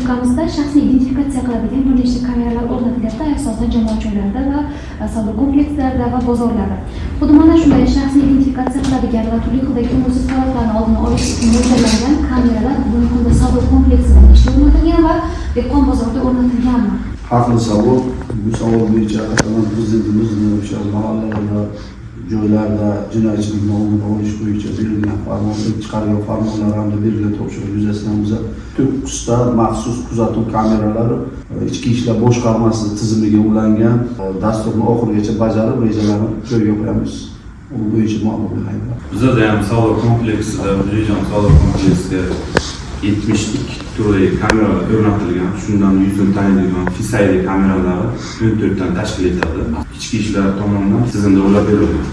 joylashukamizda shaxsni identifikatsiya qiladigan bir nechta kameralar o'rnatilyapti, asosan jamoat joylarida va savdo komplekslarida va bozorlarda. Xuddi mana shunday shaxsni identifikatsiya qiladigan va turli xildagi ko'ngilsiz holatlarni oldini olish uchun mo'ljallangan kameralar bugungi kunda savdo kompleksida o'rnatilgan va dehqon bozorida o'rnatilganmi? Haqli savol. Bu savol bo'yicha qat'iyan prezidentimizning o'sha mahallalarda, joylarda jinoyatchilikni oldini olish bo'yicha berilgan farmon, chiqargan farmonlar hamda berilgan topshiriq yuzasidan biz To'qqizta maxsus kuzatuv kameralari ichki ishlar boshqarmasi tizimiga ulangan dasturni oxirigacha bajarib rejalarni joyiga qo'yamiz. Bu bo'yicha ma'lumot beriladi. Bizda ham savdo kompleksida, Rejon savdo kompleksiga 72 turli kameralar o'rnatilgan. Shundan yuzini taniydigan Fisayli kameralari 14 dan tashkil etadi. Ichki ishlar tomonidan tizimda o'rnab berilgan.